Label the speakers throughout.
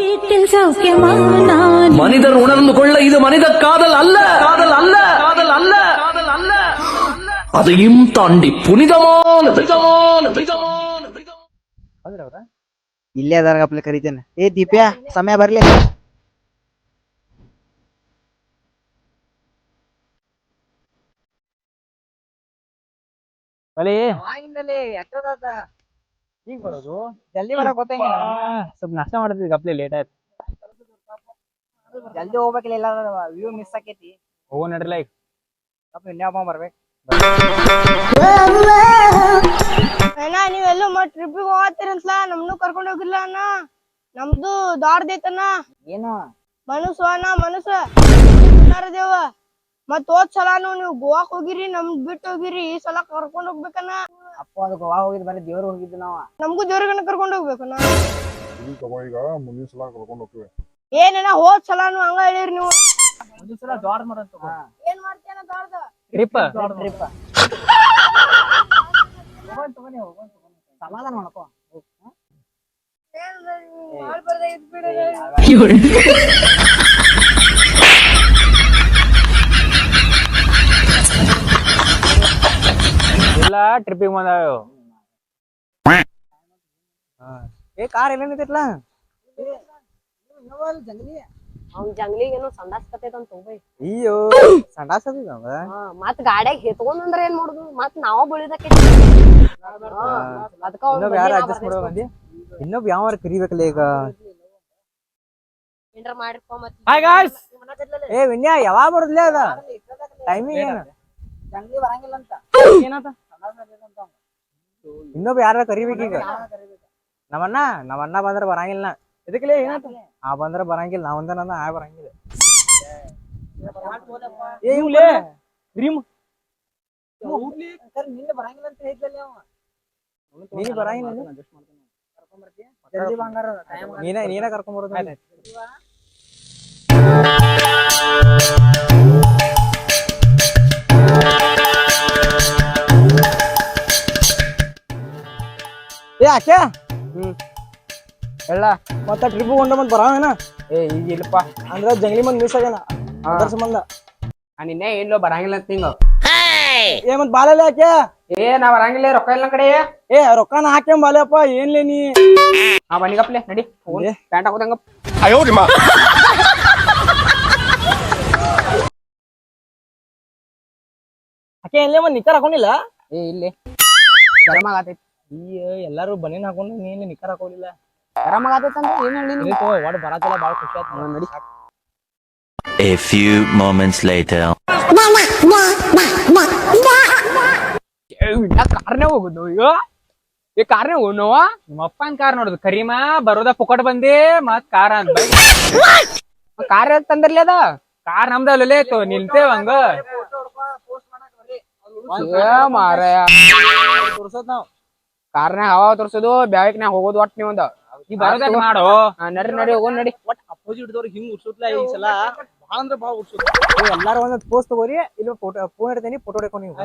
Speaker 1: வீட்டில் சௌக்கியமா
Speaker 2: மனிதன் உணர்ந்து கொள்ள இது மனித காதல் அல்ல, காதல் அல்ல, காதல் அல்ல, காதல் அல்ல, அதையும் தாண்டி புனிதமான
Speaker 3: ಇಲ್ಲೇ ಅದಾರ ಅಪ್ಲೆ ಕರಿತೇನೆ. ಏ ದೀಪ್ಯಾ ಸಮಯ ಬರ್ಲಿ.
Speaker 4: ಬಲಿ
Speaker 3: ಈಗ ಬರೋದು ಜಲ್ದಿ ಬರಕ್ ಗೊತ್ತಂಗ
Speaker 4: ಸ್ವಲ್ಪ ನಾಷ್ಟ ಮಾಡ್ತಿದ್ವಿ ಗಪ್ಲೆ ಲೇಟ್ ಆಯ್ತು.
Speaker 3: ಜಲ್ದಿ ಹೋಗ್ಬೇಕಿಲ್ಲ, ಇಲ್ಲ ವ್ಯೂ ಮಿಸ್ ಆಕೈತಿ.
Speaker 4: ಹೋಗೋ ನಡ್ರಿಲ್ಲ ಈಗ.
Speaker 3: ಸ್ವಲ್ಪ ಇನ್ನೊಬ್ಬ ಬರ್ಬೇಕು.
Speaker 5: ಅಣ್ಣ ನೀವೆಲ್ಲೂ ಟ್ರಿಪ್ಪಿಗೆ ಹೋಗತ್ತೀರಂತಲ, ನಮ್ನು ಕರ್ಕೊಂಡ್ ಹೋಗಿಲ್ಲ ಅಣ್ಣ. ನಮ್ದು ದಾರ್ದೈತಣ್ಣ.
Speaker 3: ಏನು
Speaker 5: ಮನಸ್ಸು ಅಣ್ಣ, ಮನಸ್ಸು ದೇವ. ಮತ್ ಹೋದ್ ಸಲಾನು ನೀವು ಗೋವಾಕ್ ಹೋಗಿರಿ, ನಮ್ಗ್ ಬಿಟ್ಟು ಹೋಗಿರಿ. ಈ ಸಲ ಕರ್ಕೊಂಡ್ ಹೋಗ್ಬೇಕಣ್ಣ.
Speaker 3: ಅಪ್ಪ ಅದು ಗೋವಾ ಹೋಗಿದ್ ಬರೀ ದೇವ್ರು ಹೋಗಿದ್ದು ನಾವ.
Speaker 5: ನಮ್ಗೂ ದೇವ್ರಿಗನ್ನ ಕರ್ಕೊಂಡ್ ಹೋಗ್ಬೇಕಣ್ಣ.
Speaker 6: ಈಗ ಮುಂದಿನ ಸಲ ಕರ್ಕೊಂಡು ಹೋಗ್ತೀವಿ.
Speaker 5: ಏನಣ್ಣ ಹೋದ್ ಸಲಾನು ಹಂಗ ಹೇಳಿರಿ ನೀವು.
Speaker 4: ಒಂದು ಸಲ ದಾರ್ ಮಾಡಂತ
Speaker 5: ಏನ್ ಮಾಡ್ತೀಯಣ್ಣ ದಾರ್ದ?
Speaker 4: ಟ್ರಿಪ್
Speaker 3: ಟ್ರಿಪ್ ಸಮಾಧಾನ ಮಾಡ್ಕೋ.
Speaker 4: ಎಲ್ಲ ಟ್ರಿಪ್ಪಿಗೆ ಬಂದಾವ.
Speaker 3: ಏ ಕಾರ್ ಎಲ್ಲ ನಿಂತೈತ್ಲ ಜಂಗಲಿ.
Speaker 7: ಅವ್ನ್ ಜಂಗ್ಲಿಗೇನೋ ಸಂಡಾಸ್ ಕತ್ತೈತಂತ ಹೋಗ್ಬೈ.
Speaker 3: ಅಯ್ಯೋ ಸಂಡಾಸ್ ಅದ.
Speaker 7: ಮತ್ ಗಾಡ್ಯಾಗ ಹೆತ್ಕೊಂಡ್ರ ಏನ್ ಮಾಡುದು, ಮತ್ ನಾವ ಬಳಿದಕ್ಕೆ
Speaker 3: ಇನ್ನೊಬ್ಬ ಯಾರು ಅಡ್ಜಸ್ಟ್ ಮಾಡೋ ಮಂದಿ, ಇನ್ನೊಬ್ಬ ಯಾವ ಕರಿಬೇಕಲ್ಲ ಈಗ.
Speaker 7: ಏನ್ರ ಮಾಡಿರ್ಕೊ ಮತ್.
Speaker 4: Hi guys.
Speaker 3: ಏ ವಿನ್ಯಾ ಯಾವಾಗ ಬರುದ್ಲೇ ಅದ ಟೈಮಿಂಗ್ ಏನು? ಜಂಗಲಿ ಬರಂಗಿಲ್ಲ ಅಂತ
Speaker 4: ಏನಾತ?
Speaker 3: ಇನ್ನೊಬ್ಬ ಯಾರ ಕರಿಬೇಕೀಗ. ನಮ್ಮಣ್ಣ ಬಂದ್ರ ಬರಂಗಿಲ್ಲ.
Speaker 4: ಇದಕ್ಕೆ ಏನಾತ?
Speaker 3: ಆ ಬಂದ್ರ ಬರಂಗಿಲ್ಲ, ನಾವಂದ ನನ್ನ ಆ ಬರಂಗಿಲ್ಲ.
Speaker 4: ಏ ಇವ್ಲೇ ಡ್ರೀಮ್
Speaker 3: ನಿನ್ನೆ ಬರಂಗಿಲ್ಲ ಅಂತ ಹೇಳಿದ್ದಲ್ಲಿ ಅವ. ನೀನು ಬರಂಗಿಲ್ಲ, ನೀನ ಕರ್ಕೊಂಡ್ ಬರೋದು. ಏ ಆಕೆ
Speaker 4: ಎಲ್ಲ
Speaker 3: ಮತ್ತ ಟ್ರಿಪ್ ಕೊಂಡ ಬಂದ್ ಬರಾವೇನ?
Speaker 4: ಏ ಈಗ ಇಲ್ಲಪ್ಪ,
Speaker 3: ಅಂದ್ರ ಜಂಗ್ಲಿ ಮಂದ್ ಮಿಸ್ ಆಗ್ಯಾನ ಅದ್ರ ಸಂಬಂಧ.
Speaker 4: ನಿನ್ನೆ ಎಲ್ಲೋ ಬರಂಗಿಲ್ಲ ಅಂತ ಹಿಂಗ.
Speaker 3: ಏ ಮತ್ ಬಾಲಲ್ಲ ಆಕೆ.
Speaker 4: ಏ ನಾ ಬರಂಗಿಲ್ಲ, ರೊಕ್ಕ ಇಲ್ಲ ಕಡೆ.
Speaker 3: ಏ ರೊಕ್ಕನ ಹಾಕ್ಯಂ ಬಾಲಪ್ಪ, ಏನ್ಲೇ ನೀ?
Speaker 4: ಹಾ ಬನ್ನಿಗಪ್ಲೆ ನಡಿ, ಪ್ಯಾಂಟ್ ಹಾಕೋದಂಗ.
Speaker 3: ಆಕೆ ಏನ್ಲೇ ಮತ್ ನಿಕ್ಕರ್ ಹಾಕೊಂಡಿಲ್ಲ?
Speaker 4: ಏ ಇಲ್ಲಿ ಗರಮ್ ಆಗತೈತಿ.
Speaker 3: ಅಯ್ಯ ಎಲ್ಲಾರು ಬನ್ನಿನ ಹಾಕೊಂಡು ನೀನ್ ನಿಕ್ಕರ್ ಹಾಕೊಂಡಿಲ್ಲ.
Speaker 4: ಗರಮ್ ಆಗತೈತಿ ಅಂತ ಏನ್ ಹೇಳಿ
Speaker 3: ಒಡ್ ಬರಾತಲ್ಲ ಬಾಳ ಖುಷಿ ಆಯ್ತು.
Speaker 4: ನಡಿ.
Speaker 8: A few moments later.
Speaker 4: ಕಾರ್ನೇ ಹೋಗುದು ಈಗ. ಈ ಕಾರ್ನೇ ಹೋಗ್ ನಾವ. ನಿಮ್ಮ ಅಪ್ಪನ ಕಾರ್ ನೋಡುದು ಕರೀಮಾ ಬರೋದ ಪುಕಟ್ ಬಂದೆ ಮತ್ ಕಾರ ಅಂತ ಕಾರ್ ತಂದಿರ್ಲಿ ಅದ. ಕಾರ್ ನಮ್ದಲ್ಲೇ ನಿಲ್ತೇವ ಹಂಗ ಮಾರಾಯ.
Speaker 3: ತೋರ್ಸೋದ್ ನಾವ್
Speaker 4: ಕಾರ್ನ್ಯಾಗ ಹವಾ ತೋರ್ಸೋದು, ಬ್ಯಾವಿಕ್ನ್ಯಾಗ ಹೋಗೋದು ಒಟ್ ನೀವ್ ಒಂದ. ಈ ಬರೋದಾಗ ಮಾಡು. ನಡಿ ಹೋಗೋಣ ನಡಿ.
Speaker 3: ಒಟ್ ಅಪೋಸಿಟ್ ದವ್ರಿಗೆ ಹಿಂಗ್ ಉಡ್ಸೋದ್ಲ ಈ ಸಲ ಭಾಳ ಅಂದ್ರ ಭಾಳ ಉಡ್ಸೋದು. ಎಲ್ಲಾರು ಒಂದೊಂದ್ ಪೋಸ್ಟ್ ತಗೋರಿ, ಇಲ್ಲಿ ಫೋಟೋ ಫೋನ್ ಹಿಡ್ತೇನಿ, ಫೋಟೋ ಹಿಡ್ಕೊಂಡು ನೀವು.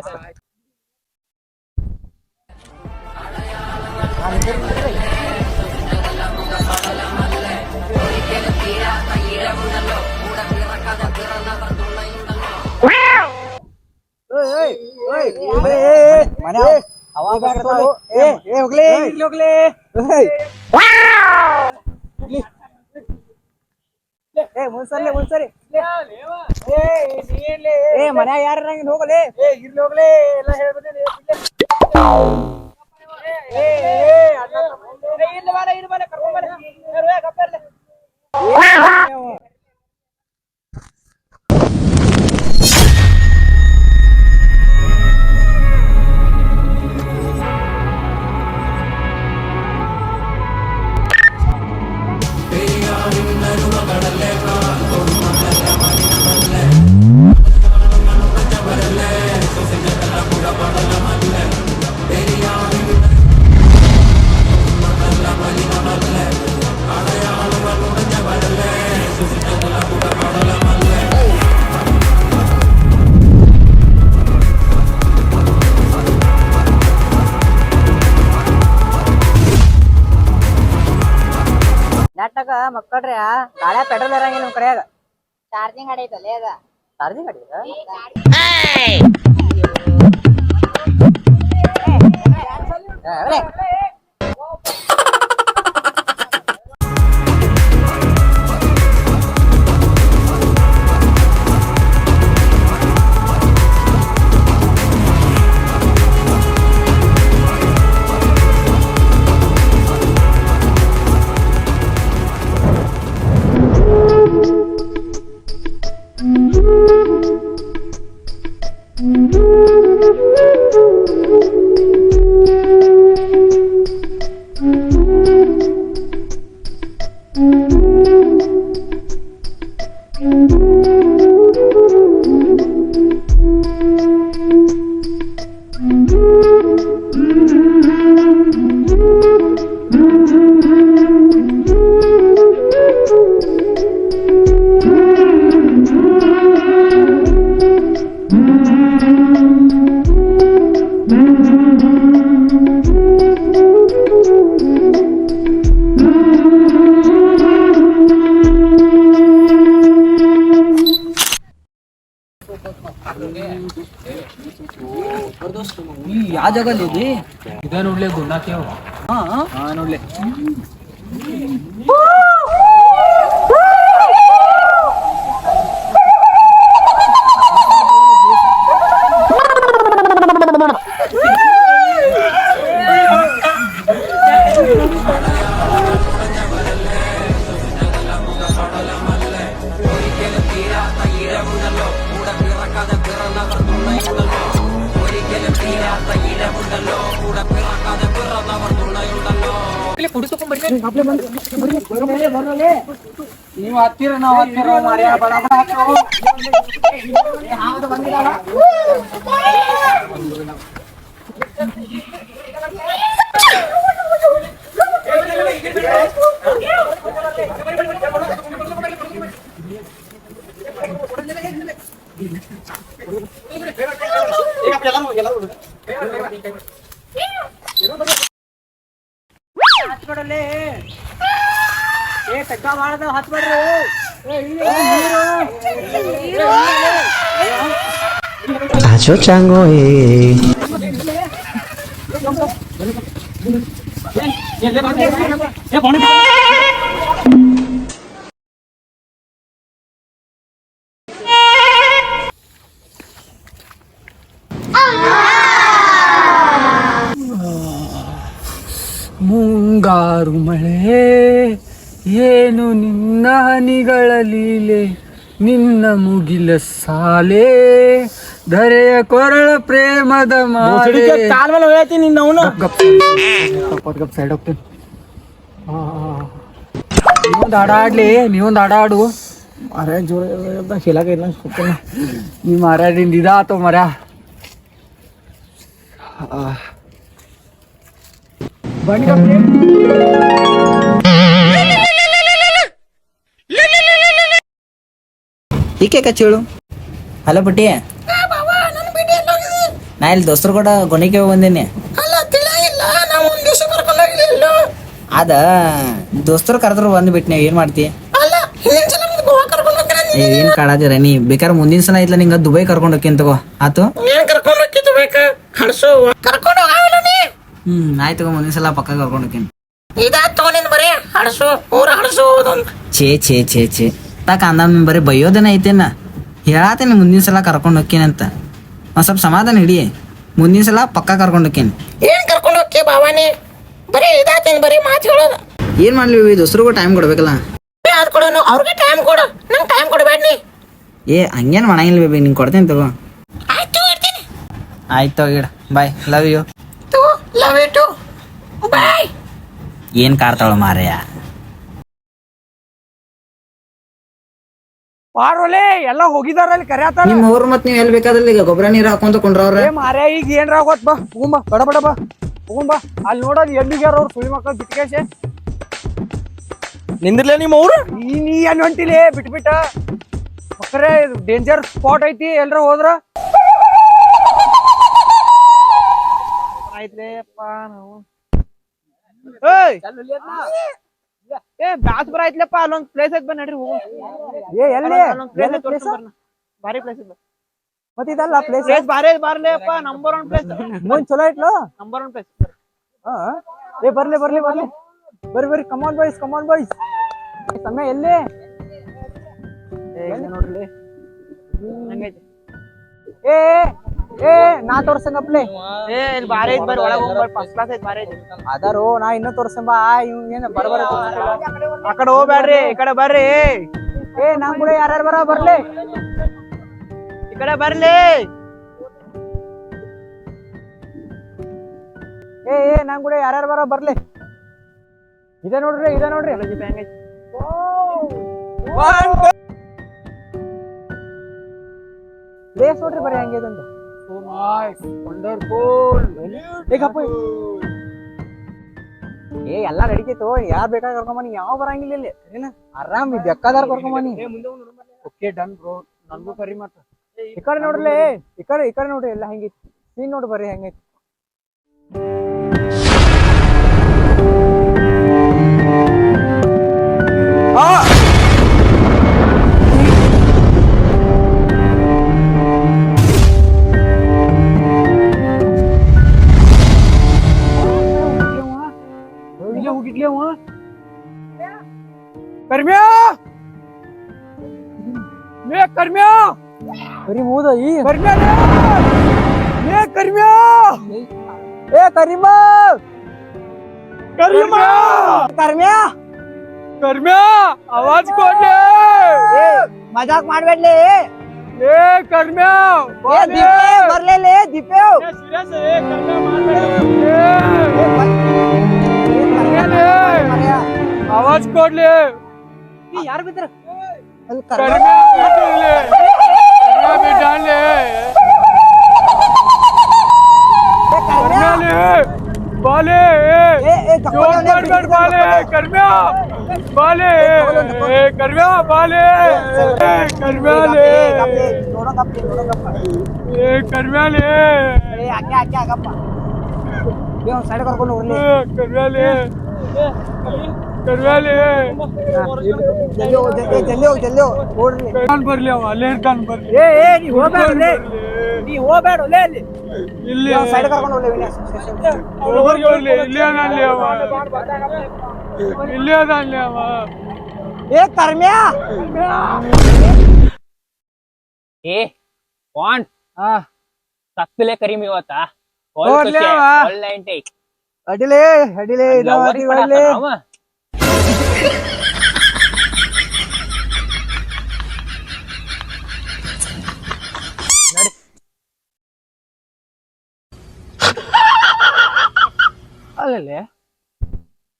Speaker 3: ಮುಂದ್ಸರಿ ಏ ಮನ್ಯಾಗ ಯಾರ ಹೋಗಲೇ. ಇರ್ಲಿ ಹೋಗ್ಲೇ, ಎಲ್ಲ ಹೇಳ್ಬಿಟ್ಟೆ. ಮಕ್ಕಳ್ರಿ ಗಾಳ್ಯಾ ಪೆಟ್ರೋಲ್ ಇರಂಗಿಲ್ಲ ನಿಮ್ ಕಡೆಯಾಗ
Speaker 7: ಚಾರ್ಜಿಂಗ್ ಅಡೈತಲ್ಲೇ ಅದ
Speaker 3: ಚಾರ್ಜಿಂಗ್ ಅಡಿ ಯಾವ ಜಾಗಲ್ಲಿ ಇದೆ
Speaker 4: ಇದ ನೋಡ್ಲೆ ಗುಂಡಾಕ್ಯಾವ ಹಾ ನೋಡ್ಲೆ ನೀವು ಹತ್ತಿರ ನಾವು ಹತ್ತಿರ ಮಾರ್ಯಾ ಬಡ
Speaker 3: ಹತ್ಬಿಡಲೇ ಟಕ್ಕ ಮಾಡ್ದ ಹತ್ಬಿಡ್ರಿ
Speaker 1: Acho chango
Speaker 4: ಮುಂಗಾರು ಮಳೆ ಏನು ನಿನ್ನ ಹನಿಗಳ ಲೀಲೆ ನಿನ್ನ ಮುಗಿಲ ಸಾಲೆ ಧರೆಯ ಕೊರಳ ಪ್ರೇಮದ ಮಾಲೆ
Speaker 3: ಕಾಲ್ ಮೇಲೆ ಹೋಯ್ತಿ ನಿನ್ನ ಅವನು
Speaker 4: ಗಪ್ ಸೈಡ್ ಹೋಗ್ತೇನೆ ನೀವೊಂದು ಆಡಾಡ್ಲಿ ನೀವೊಂದು ಆಡಾಡು
Speaker 3: ಅರೆ ಜೋರ ಶಿಲಾಗ ಇಲ್ಲ
Speaker 4: ನೀ ಮರ್ಯಾದಿಂದ ಇದಾತೋ ಮರ್ಯಾ
Speaker 3: ಈಕೆ ಕಚ್ಚೇಳು ಹಲೋ ಪುಟ್ಟಿ ನಾ ಇಲ್ಲಿ ದೋಸ್ತರು ಕೂಡ ಗೊನಿಕೆ ಬಂದೇನಿ ಅದ ದೋಸ್ತರು ಕರೆದ್ರು ಬಂದ್ಬಿಟ್ನೆ ಏನ್ ಮಾಡ್ತಿ ಏನ್ ಕಾಡಾದಿರ ನೀ ಬೇಕಾದ್ರೆ ಮುಂದಿನ ಸಲ ಐತ್ಲ ನಿಂಗ ದುಬೈ ಕರ್ಕೊಂಡ್ ಹೋಗ್ತೀನಿ ತಗೋ ಆತು ಆಯ್ತು ಮುಂದಿನ ಸಲ ಪಕ್ಕ ಕರ್ಕೊಂಡ್ ಹೋಗ್ತೀನಿ ಛೇ ತಾಕ ಅಂದ ಬರೀ ಬೈಯೋದೇನ ಐತೇನ ಹೇಳಾತೇನೆ ಮುಂದಿನ ಸಲ ಕರ್ಕೊಂಡ್ ಹೋಗ್ತೀನಿ ಅಂತ ಒಂದ್ ಸ್ವಲ್ಪ ಸಮಾಧಾನ ಹಿಡಿ ಮುಂದಿನ ಸಲ ಪಕ್ಕ ಕರ್ಕೊಂಡ್ ಹೋಗ್ತೀನಿ
Speaker 5: ಏನ್ ಕರ್ಕೊಂಡು ಹೋಗ್ತಿ ಬಾವಾನಿ ಬರೀ ಇದಾತೇನ್ ಬರೀ ಮಾತು ಹೇಳೋದು
Speaker 3: ಏನ್ ಮಾಡ್ಲಿ ದೋಸ್ತರಿಗೂ ಟೈಮ್ ಕೊಡ್ಬೇಕಲ್ಲ
Speaker 5: ಅದ್ ಕೊಡೋನು ಅವ್ರಿಗೆ ಟೈಮ್ ಕೊಡು ನಂಗೆ ಟೈಮ್ ಕೊಡಬೇಡ ನೀ
Speaker 3: ಏ ಹಂಗೇನ್ ಮಾಡಂಗಿಲ್ಲ ಬೇಬಿ ನಿಂಗೆ ಕೊಡ್ತೇನೆ ತಗೋ
Speaker 5: ಆಯ್ತು ಇಡ್ತೀನಿ
Speaker 3: ಆಯ್ತು ಗಿಡ bye love you
Speaker 5: too love you too bye
Speaker 3: ಏನ್ ಕಾಡ್ತಾಳ ಮಾರಯ್ಯ
Speaker 4: ಪಾರೋಲೆ ಎಲ್ಲ ಹೋಗಿದಾರ ಅಲ್ಲಿ ಕರ್ಯಾತಾರ
Speaker 3: ನಿಮ್ ಊರ್ ಮತ್ ನೀವ್ ಎಲ್ಲಿ ಬೇಕಾದ್ರಲ್ಲಿ ಈಗ ಗೊಬ್ಬರ ನೀರ್ ಹಾಕೊಂತ ಕೊಂಡ್ರವ್ರ
Speaker 4: ಮಾರ್ಯ ಈಗ ಏನ್ರ ಆಗೋತ್ ಬಾ ಹೋಗುಂಬಾ ಬಡ ಬಡ ಬಾ ಹೋಗುಂಬಾ ಅಲ್ಲಿ ನೋಡೋದು ಎಲ್ಲಿಗ್ಯಾರ ಅವ್ರು ಸುಳಿ ಮಕ್ಕಳು ಬಿಟ್ಕೇಶೆ
Speaker 3: ನಿಂದಿರ್ಲೇ ನಿಮ್ಮ ಊರು
Speaker 4: ನೀ ಏನ್ ಹೊಂಟಿಲಿ ಬಿಟ್ಬಿಟ್ಟ ಮಕ್ಕರೇ ಡೇಂಜರ್ ಸ್ಪಾಟ್ ಐತಿ ಎಲ್ರ ಹೋದ್ರ ಆಯ್ತ್ಲೇಪ್ಪ ನಾವು ಏ ಬ್ಯಾಸ್ ಬರ ಐತ್ಲಪ್ಪ ಅಲ್ಲೊಂದ್ ಪ್ಲೇಸ್ ಐತ್ ಬನ್ನಿ ನಡ್ರಿ ಹೋಗು.
Speaker 3: ಏ ಎಲ್ಲಿ
Speaker 4: ಪ್ಲೇಸ್ ಭಾರಿ ಪ್ಲೇಸ್ ಐತ್
Speaker 3: ಮತ್ತೆ ಇದಲ್ಲ ಪ್ಲೇಸ್
Speaker 4: ಪ್ಲೇಸ್ ಭಾರಿ ಬಾರ್ಲೇಪ್ಪ ನಂಬರ್ 1 ಪ್ಲೇಸ್
Speaker 3: ಮುಂದ್ ಚಲೋ ಐತ್ಲೋ
Speaker 4: ನಂಬರ್ 1 ಪ್ಲೇಸ್.
Speaker 3: ಏ ಬರ್ಲಿ ಬರ್ರಿ ಕಮಾನ್ ಬಾಯ್ಸ್ ಸಮಯ ಎಲ್ಲಿ ನೋಡ್ರಿ ಏ ನಾ ತೋರ್ಸಂಗಪ್ಲೆ
Speaker 4: ಏ ಇಲ್ಲಿ ಭಾರಿ ಐತ್ ಬರ್ರಿ ಒಳಗ್ ಹೋಗ್ಬಾರ ಫಸ್ಟ್ ಕ್ಲಾಸ್ ಐತ್ ಭಾರಿ ಐತಿ.
Speaker 3: ಅದಾರೋ ನಾ ಇನ್ನೂ ತೋರ್ಸಂಬ ಇವ್ ಏನ ಬರಬರ
Speaker 4: ಆ ಕಡೆ ಹೋಗ್ಬ್ಯಾಡ್ರಿ ಈ ಕಡೆ ಬರ್ರಿ
Speaker 3: ಏ ನಮ್ ಕೂಡ ಯಾರ್ಯಾರು ಬರ್ಲಿ
Speaker 4: ಈ ಕಡೆ ಬರ್ಲಿ.
Speaker 3: ಏ ನಮ್ ಕೂಡ ಯಾರ್ಯಾರು ಬರ್ಲಿ ಇದೇ ನೋಡ್ರಿ ಪ್ಲೇಸ್ ನೋಡ್ರಿ ಬರ್ರಿ ಹಂಗೆ ಅಂತ ಏ ಎಲ್ಲಾ ನಡಿತೈತೋ ಯಾರ್ ಬೇಕಾಗ ಕರ್ಕೊಂಬನಿ ಯಾವ ಬರಂಗಿಲ್ಲ ಇಲ್ಲಿ ಏನ ಆರಾಮ್ ಬೆಕ್ಕದಾರ ಕರ್ಕೊಂಬನಿ ಓಕೆ ಡನ್ ಬ್ರೋ ನನ್ಗೂ ಕರಿ ಮತ್ತ ಈ ಕಡೆ ನೋಡ್ರಿ ಈ ಕಡೆ ನೋಡ್ರಿ ಎಲ್ಲ ಹೆಂಗೈತಿ ನೀನ್ ನೋಡಿ ಬರ್ರಿ ಹೆಂಗೈತಿ ಕರಿ ಮೂದ ಈ
Speaker 4: आवाज कोण
Speaker 3: ಮಜಾಕ್ ಮಾಡ್ಬೇಡ್ಲಿ
Speaker 4: ए कर्म्या
Speaker 3: ಬರ್ಲೇಲೆ ದೀಪೇವ್
Speaker 4: आवाज कोडले
Speaker 3: ಯಾರು ಬಿದ್ರ
Speaker 4: बाले बाले कर्म्या बाले कर्म्या बाले कर्म्या ले कर्म्या ले
Speaker 3: ಸೈಡ್ ಕರ್ಕೊಂಡು ಹೋಗ್ಲಿ
Speaker 4: कर्म्या ले कर्म्या ले
Speaker 3: ಜಲ್ದಿ ಹೋಗ್ರಿ
Speaker 4: ಕಾನ್ ಬರ್ಲಿ ಅವ ಲೇರ್ ಕಾನ್ ಬರ್ಲಿ
Speaker 3: ನೀ ಹೋಗ್ಬೇಡ ಅಲ್ಲಿ
Speaker 4: ಇಲ್ಲಿ
Speaker 3: ಸೈಡ್ ಕರ್ಕೊಂಡು ಹೋಗ್ಲಿ ವಿನ್ಯಾಸ್
Speaker 4: ಇಲ್ಲಿ ಅದಾನ್ಲಿ ಅವ ಇಲ್ಲಿ ಅದಾನ್ಲಿ ಅವ
Speaker 3: ಏ ಕರ್ಮ್ಯಾ
Speaker 4: ಏ ಕಾನ್ ಸತ್ತಲೆ ಕರಿಮಿ ಇವತ್ತ ಒಳ್ಳೆ ಇಂಟೇಕ್
Speaker 3: ಅಡಿಲೆ ಇದಾವಲ್ಲಿ ಅಲ್ಲೇ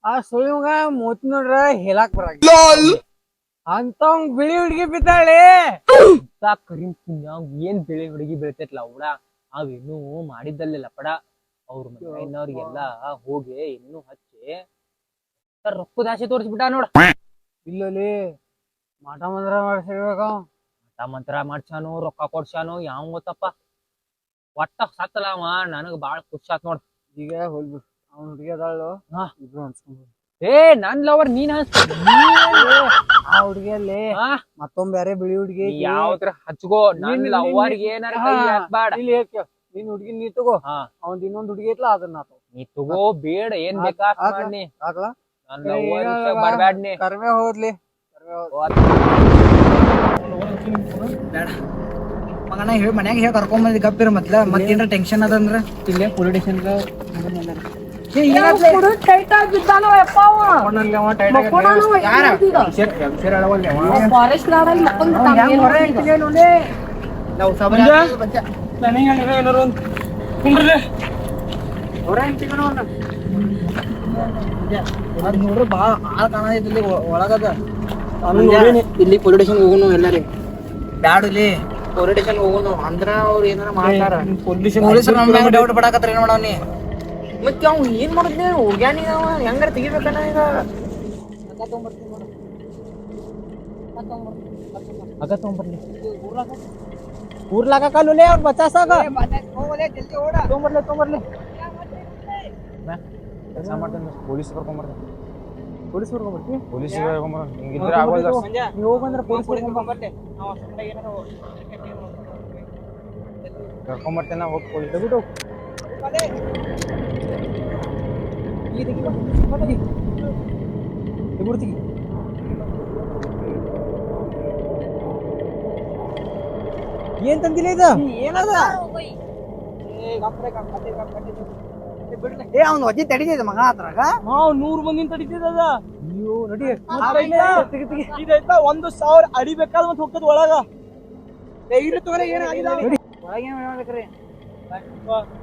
Speaker 3: ಆ ಸುಳಿಮಗ ಮೂತಿ ನೋಡ್ರ ಹೇಳಾಕ್ ಬರಂಗ ಅಂತ ಬಿಳಿ ಹುಡುಗಿ ಬಿದ್ದಾಳೆ
Speaker 4: ಕರಿಮ್ ಏನ್ ಬೆಳೆ ಹುಡುಗಿ ಬೀಳ್ತೈತ್ಲ ಅವಡ ಅವೇನು ಮಾಡಿದ್ದಲ್ಲ ಲಪಡ ಅವ್ರ ಮನೆಯವ್ರಿಗೆಲ್ಲ ಹೋಗಿ ಇನ್ನೂ ಹಚ್ಚಿ ರೊಕ್ಕದ ಆಸೆ ತೋರಿಸ್ಬಿಟ್ಟ ನೋಡ
Speaker 3: ಇಲ್ಲಲ್ಲಿ ಮಾಟ ಮಂತ್ರ ಮಾಡ್ಸಿರ್ಬೇಕ
Speaker 4: ಮಠ ಮಂತ್ರ ಮಾಡ್ಸಾನು ರೊಕ್ಕ ಕೊಡ್ಸಾನು ಯಾವ ಗೊತ್ತಪ್ಪ ಒಟ್ಟ ಸತ್ತಲ ಅವ ನನಗ್ ಬಾಳ ಖುಷಿ ಆತ್ ನೋಡ್
Speaker 3: ಈಗ ಹೋಗ್ಬಿಡು ಅವ್ನ ಹುಡುಗಿ ಅದಾಳು
Speaker 4: ಹಾ.
Speaker 3: ಇಬ್ರು ಅನ್ಸ್ಕೊಂಡ್ರು
Speaker 4: ಏ ನನ್ ಲವರ್ ನೀನ್
Speaker 3: ಆ ಹುಡುಗಿಯಲ್ಲಿ ಮತ್ತೊಂದ್ ಬೇರೆ ಬಿಳಿ ಹುಡುಗಿ ಐತಿ.
Speaker 4: ಯಾವ್ದ್ರ ಹಚ್ಕೋ ನನ್ ಲವರ್ಗೆ ಏನಾರ ಕೈ ಹಾಕ್ಬೇಡ
Speaker 3: ಇಲ್ಲಿ ಹೇಳ್ಕೊ ನೀನ್ ಹುಡುಗಿ ನೀ ತಗೋ
Speaker 4: ಹಾ.
Speaker 3: ಅವ್ನ್ ಇನ್ನೊಂದ್ ಹುಡುಗಿ ಐತ್ಲ ಅದನ್ನ ತಗೋ
Speaker 4: ನೀ ತಗೋ ಬೇಡ ಏನ್ ಬೇಕಾ ಮಾಡ್ನಿ
Speaker 3: ಆಗ್ಲಾ
Speaker 4: ನನ್ ಲವರ್ ಬರ್ಬ್ಯಾಡ್ನಿ
Speaker 3: ಕರ್ಮೆ ಹೋದ್ಲಿ ಮಗನ ಹೇಳಿ ಮನ್ಯಾಗ ಹೇಳಿ ಕರ್ಕೊಂಬಂದಿ ಗಪ್ಪಿರ ಮತ್ತೇನ್ರ ಟೆನ್ಷನ್ ಅದಂದ್ರ ಇಲ್ಲೇ ಪೊಲೀಸ್ ಸ್ಟೇಷನ್ ನೋಡ್ರಿ ಬಾಳ ಆಳ್ ಕಾಣೈತಿ ಒಳಗದ ಇಲ್ಲಿ ಪೊಲೀಸ್ ಸ್ಟೇಷನ್ ಹೋಗೋಣ ಎಲ್ಲಾರಿ ಬ್ಯಾಡಲಿ ಪೊಲೀಸ್ ಸ್ಟೇಷನ್ ಹೋಗೋಣ ಅಂದ್ರ ಅವ್ರ ಏನಾರ ಮಾಡ್ತಾರ ಪೊಲೀಸರು ನಮ್ಮ ಮ್ಯಾಗ ಡೌಟ್ ಪಡಾಕತ್ರ ಏನ್ ಮಾಡವ್ನಿ ಮತ್ತೆ ಅವ್ ಏನ್ ಮಾಡುದ್ನಿ ಹೋಗ್ಯಾನಿ ಅವ ಹೆಂಗಾರ ತೆಗಿಬೇಕಣ್ಣ ಈಗ
Speaker 4: ಅಗ ತಗೊಂಬರ್ಲಿ
Speaker 3: ಊರ್ಲಾಕಲ್ಲೇ ಅವ್ರ ಬಚಾಸಾಗ ತೊಗೊಂಬರ್ಲಿ
Speaker 4: ಕೆಲಸ ಮಾಡ್ತಾನೆ ಪೊಲೀಸ್ ಕರ್ಕೊಂಬರ್ತಾನೆ ಪೊಲೀಸ್ ಬರ್ಕೊಂಡ್ಬರ್ತಿ
Speaker 3: ಪೊಲೀಸ್
Speaker 4: ಹಿಂಗಿದ್ರೆ ಆಗೋಲ್ಲ ನೀ ಹೋಗಂದ್ರೆ ಪೊಲೀಸ್
Speaker 3: ಬರ್ಕೊಂಬರ್ತೆ ನಾವು ಏನಾರ
Speaker 4: ಕರ್ಕೊಂಬರ್ತೇನೆ ಹೋಗಿ ಪೊಲೀಸ್ ಬಿಟ್ಟು ಬಿಡ್ತೀವಿ ಏನ್ ತಂದಿಲ್ಲ ಇದು
Speaker 3: ಏನದ ಏ ಅವ್ನು ಅಜ್ಜಿ ತಡಿತೈತೆ ಮಗ ಅದ್ರಾಗ
Speaker 4: 100 ಮಂದಿನ ತಡಿತದ ಅಯ್ಯೋ ನಡಿ
Speaker 3: ಇದೈತ 1,000 ಅಡಿ ಬೇಕಾದ ಮತ್ತೆ ಹೋಗ್ತದ ಒಳಗ ಇಲ್ಲಿ ತಗೋರಿ ಏನಾಗಿದೆ ಒಳಗೆ ಏನ್ ಮಾಡ್ಬೇಕ್ರಿ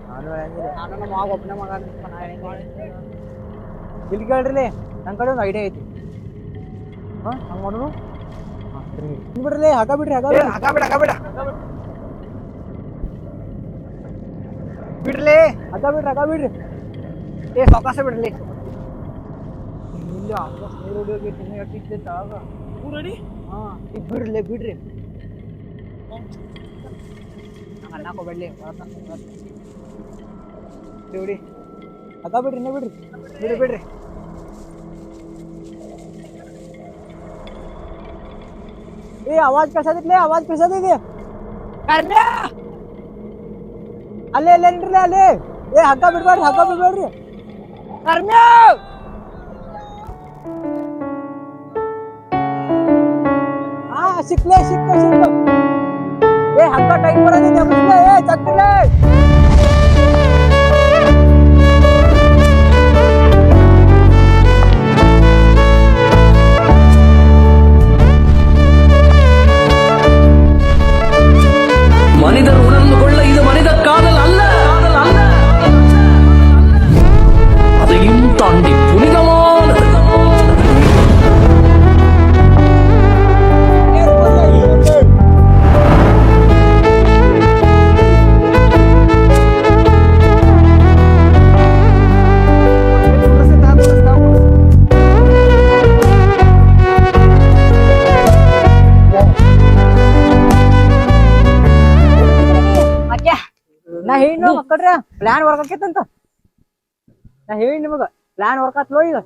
Speaker 3: ನಾನು ನಮ್ಮ ಮಾವ ಒಬ್ಬನೇ ಮಗ
Speaker 4: ಇಲ್ಲಿ ಕೇಳ್ರಿ ನನ್ ಕಡೆ ಒಂದು ಐಡಿಯಾ ಐತಿ ಹಂಗ ಮಾಡೋಣ ಬಿಡ್ರಿ ಹಾಕ ಬಿಡ್ರಿ
Speaker 3: ಬಿಡ್ಲಿ
Speaker 4: ಹಾಕ ಬಿಡ್ರಿ
Speaker 3: ಏ ಸಾವಕಾಶ ಬಿಡ್ಲಿ
Speaker 4: ಇಲ್ಲಿ ಆಲ್ಮೋಸ್ಟ್ ನೀರು
Speaker 3: ಹಾ ಈಗ ಬಿಡ್ರಿ ಅನ್ನಕ್ಕೆ ಹೋಗ್ಬೇಡ್ಲಿ ಬಿಡಿ
Speaker 4: ಹಾಕ ಬಿಡ್ರಿ ಇನ್ನೇ ಬಿಡ್ರಿ
Speaker 3: ಬಿಡ್ರಿ
Speaker 4: ए आवाज कसा दिले आवाज कसा दिले ಅಲ್ಲೇ ಅಲ್ಲೇ ನಿಂದ್ರಲೇ ಅಲ್ಲೇ ಏ ಹಗ್ಗ ಬಿಡ್ಬೇಡ್ರಿ ಹಾ ಸಿಕ್ಲೆ ಏ ಹಗ್ಗ ಟೈಟ್ ಬರೋದಿದೆ ಮುಸ್ಲೆ ಏ ಚಕ್ರಲೆ
Speaker 2: மனிதர் உணர்ந்து கொள்ள இது மனித காதல் அல்ல அதையும் தாண்டி புனிதமானது
Speaker 4: ನಾ ಹೇಳಿ ಮಕ್ಕಳ್ರ ಪ್ಲಾನ್ ವರ್ಕ್ ಆಕೇತಂತ ನಾ ಹೇಳಿ ನಿಮಗ ಪ್ಲಾನ್ ವರ್ಕ್ ಆತ್ಲೋ ಈಗ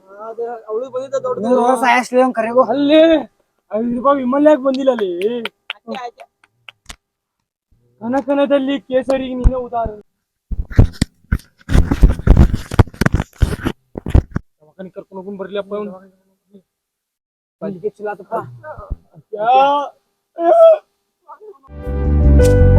Speaker 3: ಅವಳು ಬಂದಿದ್ದ ದೊಡ್ಡ ಸಾಯಸ್ಲಿ ಅವ್ನು ಕರೆಗೋ
Speaker 4: ಅಲ್ಲಿ 5 ರೂಪಾಯಿ ವಿಮಲ್ ಯಾಕೆ ಬಂದಿಲ್ಲ ಅಲ್ಲಿ ಕನಕನದಲ್ಲಿ ಕೇಸರಿಗೆ ನೀನೇ ಉದಾಹರಣೆ ಮಕ್ಕನಿಗೆ ಕರ್ಕೊಂಡು ಹೋಗಿ ಬರ್ಲಿಯಪ್ಪ
Speaker 3: ಬಜ್ಗೆ ಚಲಾತಪ್ಪ
Speaker 4: ಅವ್ನು